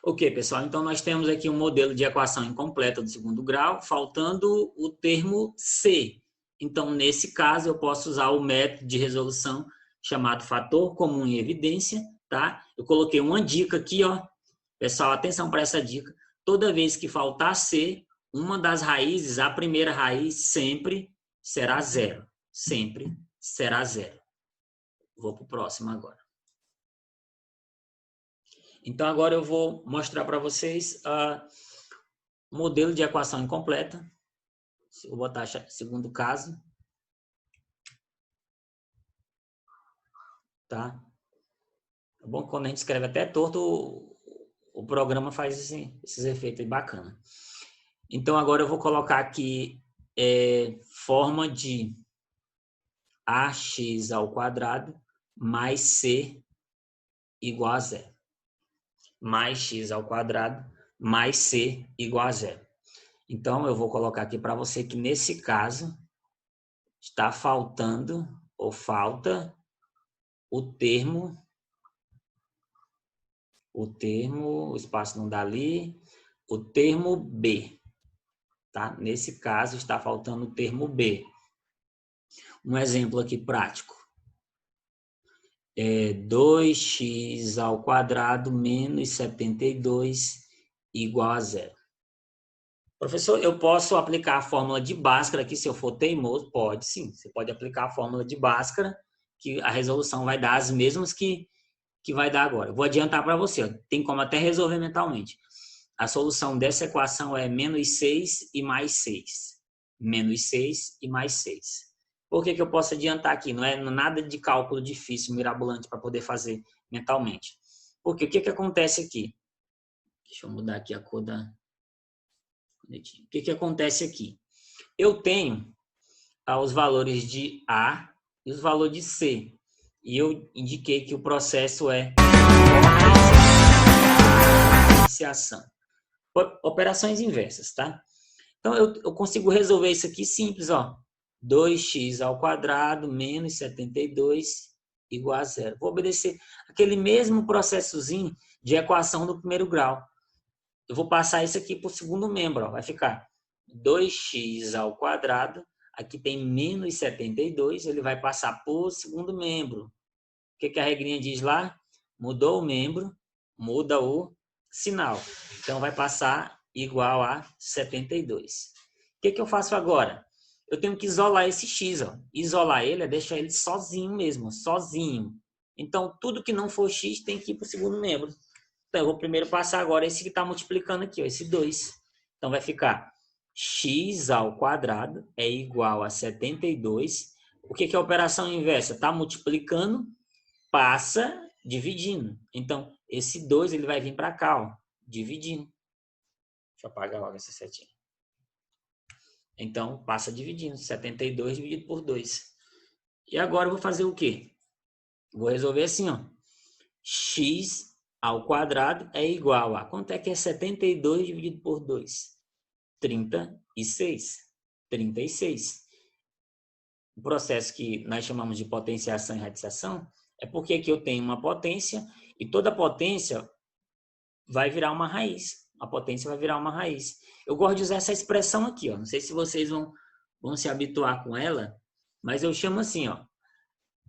Ok, pessoal, então nós temos aqui um modelo de equação incompleta do segundo grau, faltando o termo C. Então, nesse caso, eu posso usar o método de resolução chamado fator comum em evidência tá? Eu coloquei uma dica aqui, ó. Pessoal, atenção para essa dica. Toda vez que faltar C, uma das raízes, a primeira raiz, sempre será 0. Sempre será 0. Vou para o próximo agora. Então, agora eu vou mostrar para vocês o modelo de equação incompleta. Vou botar segundo caso. Tá? É bom que quando a gente escreve até torto, o programa faz esses efeitos aí bacana. Então, agora eu vou colocar aqui forma de ax ao quadrado mais c igual a 0. Mais x ao quadrado mais c igual a 0. Então, eu vou colocar aqui para você que nesse caso está faltando ou falta o termo, o espaço não dá ali, o termo B. Tá? Nesse caso, está faltando o termo B. Um exemplo aqui prático. 2x ao quadrado menos 72 igual a 0. Professor, eu posso aplicar a fórmula de Bhaskara aqui se eu for teimoso? Pode, sim. Você pode aplicar a fórmula de Bhaskara, que a resolução vai dar as mesmas que vai dar agora. Eu vou adiantar para você. Ó. Tem como até resolver mentalmente. A solução dessa equação é menos 6 e mais 6. Menos 6 e mais 6. Por que eu posso adiantar aqui? Não é nada de cálculo difícil, mirabolante, para poder fazer mentalmente. Porque o que acontece aqui? Deixa eu mudar aqui a cor da... O que acontece aqui? Eu tenho os valores de A e os valores de C. E eu indiquei que o processo é diferenciação. Operações inversas, tá? Então, eu consigo resolver isso aqui simples, ó. 2x ao quadrado menos 72 igual a 0. Vou obedecer aquele mesmo processozinho de equação do primeiro grau. Eu vou passar isso aqui para o segundo membro, ó. Vai ficar 2x ao quadrado, aqui tem menos 72, ele vai passar para o segundo membro. O que a regrinha diz lá? Mudou o membro, muda o sinal. Então, vai passar igual a 72. O que eu faço agora? Eu tenho que isolar esse x. Ó. Isolar ele é deixar ele sozinho mesmo, sozinho. Então, tudo que não for x tem que ir para o segundo membro. Então, eu vou primeiro passar agora esse que está multiplicando aqui, ó, esse 2. Então, vai ficar x ao quadrado é igual a 72. O que é a operação inversa? Está multiplicando, passa dividindo. Então, esse 2 ele vai vir para cá, ó, dividindo. Deixa eu apagar logo essa setinha. Então, passa dividindo. 72 dividido por 2. E agora eu vou fazer o quê? Vou resolver assim, ó. X ao quadrado é igual a... Quanto é que é 72 dividido por 2? 36. 36. O processo que nós chamamos de potenciação e radiciação é porque aqui eu tenho uma potência e toda potência vai virar uma raiz. A potência vai virar uma raiz. Eu gosto de usar essa expressão aqui, ó. Não sei se vocês vão se habituar com ela, mas eu chamo assim, ó.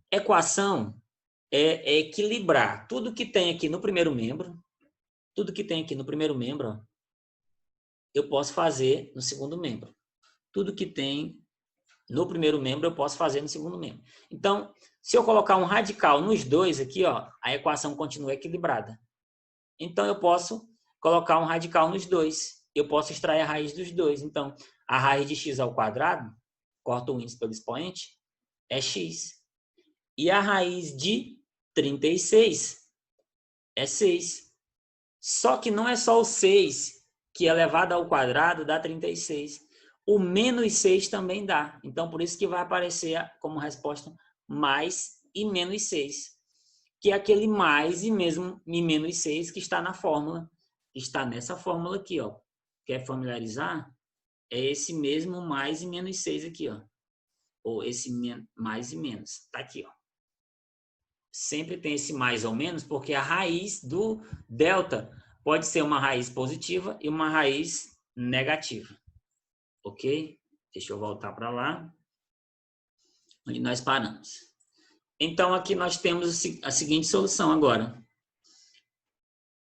Equação é equilibrar tudo que tem aqui no primeiro membro, ó, eu posso fazer no segundo membro. Tudo que tem no primeiro membro, eu posso fazer no segundo membro. Então, se eu colocar um radical nos dois aqui, ó, a equação continua equilibrada. Então, eu posso colocar um radical nos dois. Eu posso extrair a raiz dos dois. Então, a raiz de x ao quadrado, corta o índice pelo expoente, é x. E a raiz de 36 é 6. Só que não é só o 6 que elevado ao quadrado dá 36. O menos 6 também dá. Então, por isso que vai aparecer como resposta mais e menos 6. Que é aquele mais e menos 6 que está na fórmula. Que está nessa fórmula aqui, ó. Quer familiarizar? É esse mesmo mais e menos 6 aqui, ó. Ou esse mais e menos. Está aqui, ó. Sempre tem esse mais ou menos, porque a raiz do delta pode ser uma raiz positiva e uma raiz negativa. Ok? Deixa eu voltar para lá, onde nós paramos. Então, aqui nós temos a seguinte solução agora.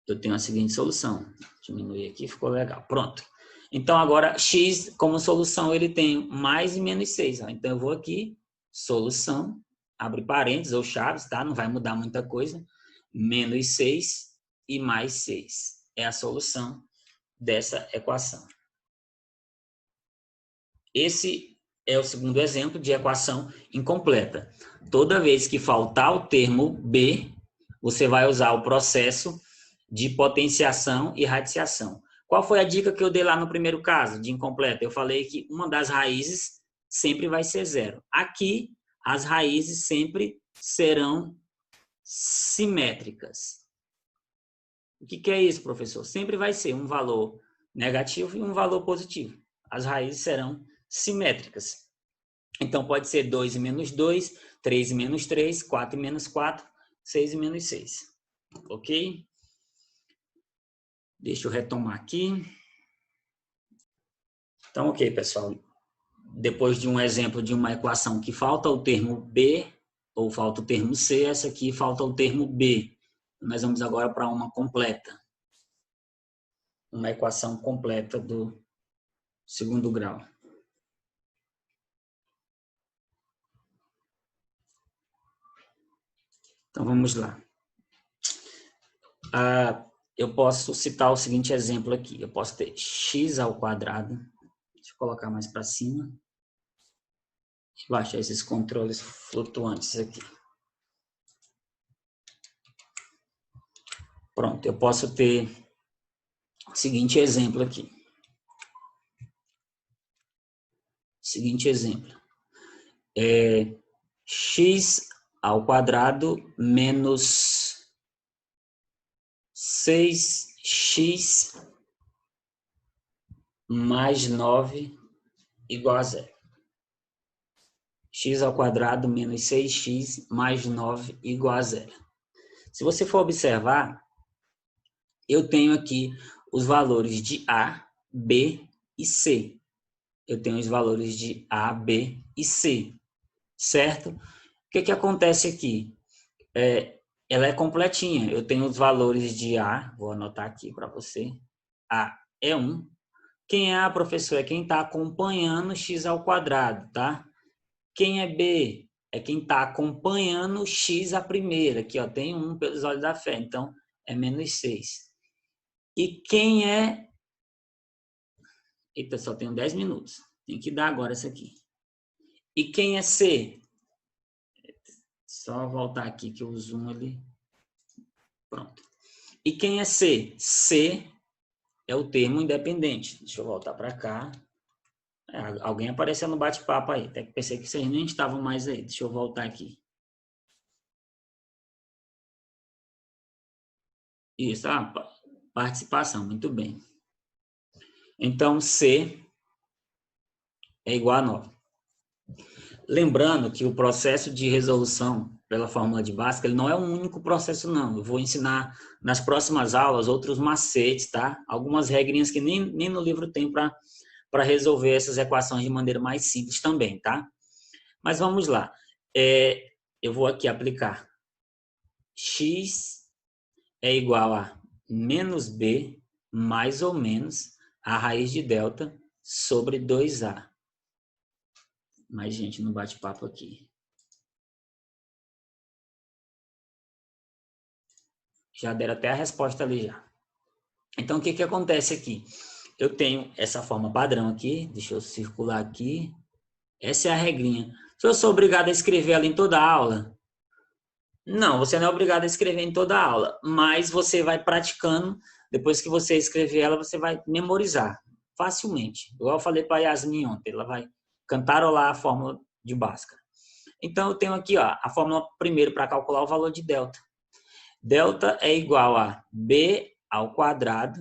eu tenho a seguinte solução. Diminuir aqui, ficou legal. Pronto. Então, agora, x como solução, ele tem mais e menos 6. Ó. Então, eu vou aqui, solução, abre parênteses ou chaves, tá? Não vai mudar muita coisa. Menos 6 e mais 6. É a solução dessa equação. Esse é o segundo exemplo de equação incompleta. Toda vez que faltar o termo B, você vai usar o processo de potenciação e radiciação. Qual foi a dica que eu dei lá no primeiro caso de incompleta? Eu falei que uma das raízes sempre vai ser 0. Aqui, as raízes sempre serão simétricas. O que é isso, professor? Sempre vai ser um valor negativo e um valor positivo. As raízes serão simétricas. Então, pode ser 2 e menos 2, 3 e menos 3, 4 e menos 4, 6 e menos 6. Ok? Deixa eu retomar aqui. Então, ok, pessoal. Depois de um exemplo de uma equação que falta o termo B, ou falta o termo C, essa aqui falta o termo B. Nós vamos agora para uma completa. Uma equação completa do segundo grau. Então, vamos lá. Eu posso citar o seguinte exemplo aqui. Eu posso ter x ao quadrado. Deixa eu colocar mais para cima. Deixa eu baixar esses controles flutuantes aqui. Pronto, eu posso ter o seguinte exemplo aqui. Seguinte exemplo. X ao quadrado menos 6x mais 9 igual a 0. X ao quadrado menos 6x mais 9 igual a 0. Se você for observar, eu tenho aqui os valores de A, B e C. Eu tenho os valores de A, B e C, certo? O que acontece aqui? Ela é completinha. Eu tenho os valores de A, vou anotar aqui para você. A é 1. Quem é A, professor? É quem está acompanhando x ao quadrado, tá? Quem é B? É quem está acompanhando x a primeira. Aqui, ó, tem 1 pelos olhos da fé, então é menos 6. E quem é... Eita, só tenho 10 minutos. Tem que dar agora essa aqui. E quem é C? Só voltar aqui que o zoom ali... Pronto. E quem é C? C é o termo independente. Deixa eu voltar para cá. Alguém apareceu no bate-papo aí. Até que pensei que vocês nem estavam mais aí. Deixa eu voltar aqui. Isso, participação. Muito bem. Então, C é igual a 9. Lembrando que o processo de resolução pela fórmula de Bhaskara, ele não é um único processo, não. Eu vou ensinar nas próximas aulas outros macetes, tá? Algumas regrinhas que nem no livro tem para resolver essas equações de maneira mais simples também, tá? Mas vamos lá. Eu vou aqui aplicar. X é igual a menos B mais ou menos a raiz de delta sobre 2A. Mais gente no bate-papo aqui. Já deram até a resposta ali já. Então, o que acontece aqui? Eu tenho essa forma padrão aqui. Deixa eu circular aqui. Essa é a regrinha. Se eu sou obrigado a escrever ela em toda a aula? Não, você não é obrigado a escrever em toda a aula. Mas você vai praticando. Depois que você escrever ela, você vai memorizar facilmente. Igual eu falei para a Yasmin ontem. Ela vai cantarolar a fórmula de Bhaskara. Então, eu tenho aqui ó, a fórmula primeiro para calcular o valor de delta. Delta é igual a B ao quadrado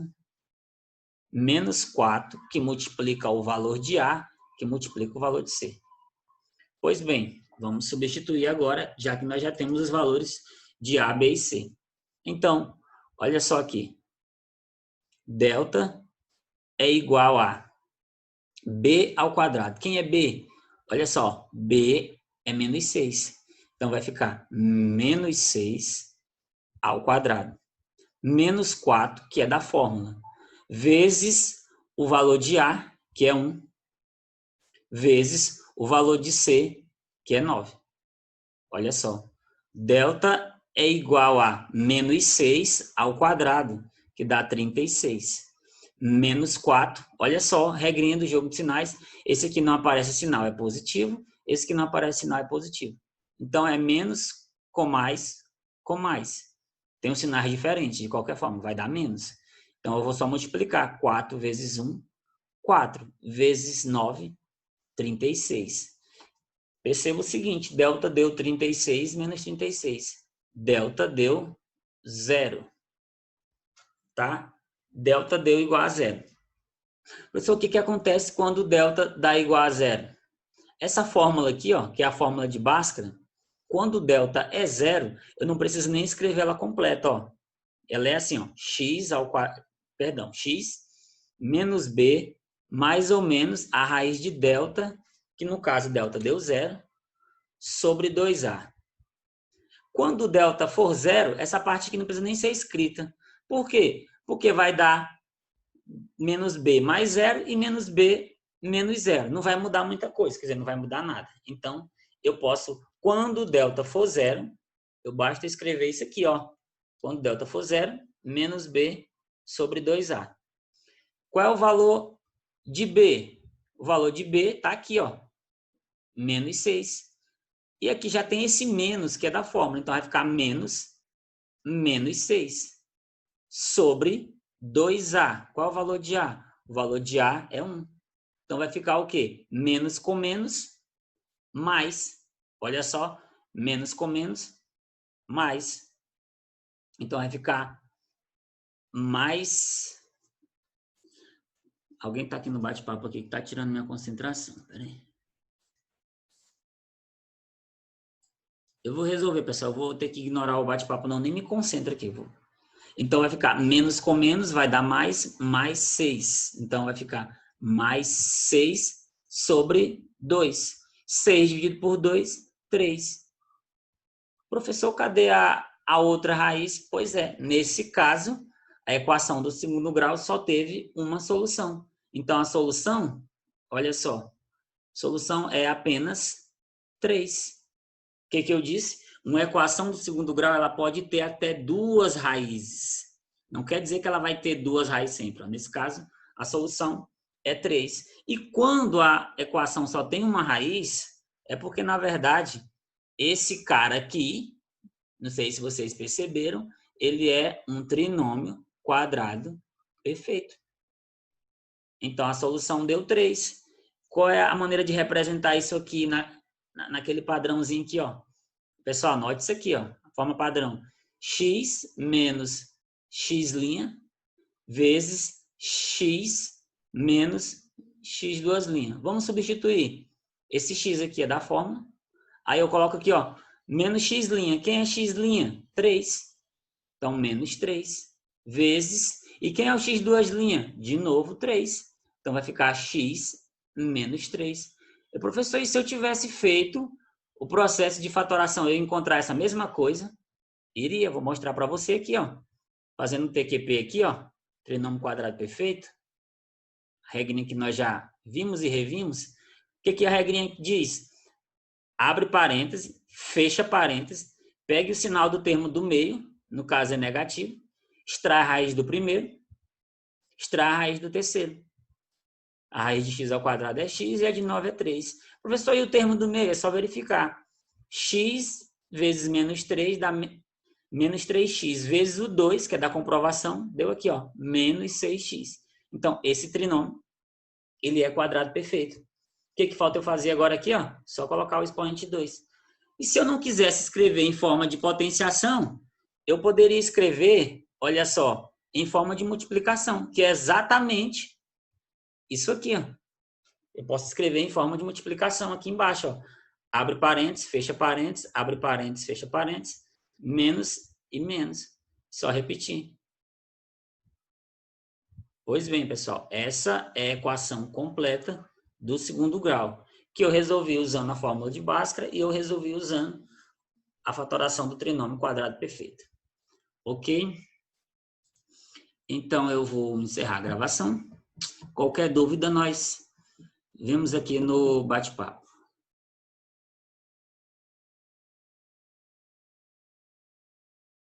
menos 4, que multiplica o valor de A, que multiplica o valor de C. Pois bem, vamos substituir agora, já que nós já temos os valores de A, B e C. Então, olha só aqui. Delta é igual a B ao quadrado. Quem é B? Olha só, B é menos 6. Então, vai ficar menos 6 ao quadrado. menos 4, que é da fórmula, vezes o valor de A, que é 1, vezes o valor de C, que é 9. Olha só. Delta é igual a menos 6 ao quadrado, que dá 36. Menos 4. Olha só, regrinha do jogo de sinais. Esse aqui não aparece sinal, é positivo. Esse que não aparece sinal é positivo. Então, é menos com mais, com mais. Tem um sinais diferente, de qualquer forma, vai dar menos. Então, eu vou só multiplicar. 4 vezes 1, 4 vezes 9, 36. Perceba o seguinte, delta deu 36 menos 36. Delta deu 0. Tá? Delta deu igual a 0. Professor, o que acontece quando delta dá igual a 0? Essa fórmula aqui, ó, que é a fórmula de Bhaskara, quando delta é 0, eu não preciso nem escrever ela completa, ó. Ela é assim, ó, x menos b mais ou menos a raiz de delta, que no caso delta deu 0, sobre 2a. Quando o delta for 0, essa parte aqui não precisa nem ser escrita. Por quê? Porque vai dar menos b mais 0 e menos b menos 0. Não vai mudar muita coisa, quer dizer, não vai mudar nada. Então, eu posso, quando o delta for 0, eu basta escrever isso aqui, ó. Quando o delta for 0, menos b sobre 2a. Qual é o valor de b? O valor de b está aqui, ó. Menos 6. E aqui já tem esse menos, que é da fórmula. Então, vai ficar menos 6 sobre 2A. Qual é o valor de A? O valor de A é 1. Então, vai ficar o quê? Menos com menos, mais. Olha só. Menos com menos, mais. Então, vai ficar mais... Alguém está aqui no bate-papo aqui que está tirando minha concentração. Peraí. Eu vou resolver, pessoal. Eu vou ter que ignorar o bate-papo. Não, nem me concentro aqui. Então, vai ficar menos com menos, vai dar mais 6. Então, vai ficar mais 6 sobre 2. 6 dividido por 2, 3. Professor, cadê a outra raiz? Pois é, nesse caso, a equação do segundo grau só teve uma solução. Então, a solução, olha só, a solução é apenas 3. O que eu disse? Uma equação do segundo grau ela pode ter até 2 raízes. Não quer dizer que ela vai ter 2 raízes sempre. Nesse caso, a solução é 3. E quando a equação só tem uma raiz, é porque, na verdade, esse cara aqui, não sei se vocês perceberam, ele é um trinômio quadrado perfeito. Então, a solução deu 3. Qual é a maneira de representar isso aqui naquele padrãozinho aqui, ó? Pessoal, anote isso aqui, ó. Forma padrão. X menos x' vezes x menos x duas linhas. Vamos substituir. Esse x aqui é da fórmula. Aí eu coloco aqui, ó, menos x'. Quem é x'? 3. Então, menos 3 vezes... E quem é o x duas linhas? De novo, 3. Então, vai ficar x menos 3. E, professor, e se eu tivesse feito o processo de fatoração, eu encontrar essa mesma coisa? Iria, vou mostrar para você aqui, ó. Fazendo um TQP aqui, ó. Trinômio quadrado perfeito. A regrinha que nós já vimos e revimos. O que a regrinha diz? Abre parêntese, fecha parêntese, pegue o sinal do termo do meio, no caso é negativo, extrai a raiz do primeiro, extrai a raiz do terceiro. A raiz de x ao quadrado é x e a de 9 é 3. Professor, e o termo do meio? É só verificar. X vezes menos 3 dá menos 3x vezes o 2, que é da comprovação, deu aqui, ó, menos 6x. Então, esse trinômio, ele é quadrado perfeito. O que falta eu fazer agora aqui, ó? Só colocar o expoente 2. E se eu não quisesse escrever em forma de potenciação, eu poderia escrever, olha só, em forma de multiplicação, que é exatamente isso aqui, ó. Eu posso escrever em forma de multiplicação aqui embaixo, ó. Abre parênteses, fecha parênteses, abre parênteses, fecha parênteses, menos e menos. Só repetir. Pois bem, pessoal, essa é a equação completa do segundo grau, que eu resolvi usando a fórmula de Bhaskara e eu resolvi usando a fatoração do trinômio quadrado perfeito. Ok? Então, eu vou encerrar a gravação. Qualquer dúvida, nós vemos aqui no bate-papo.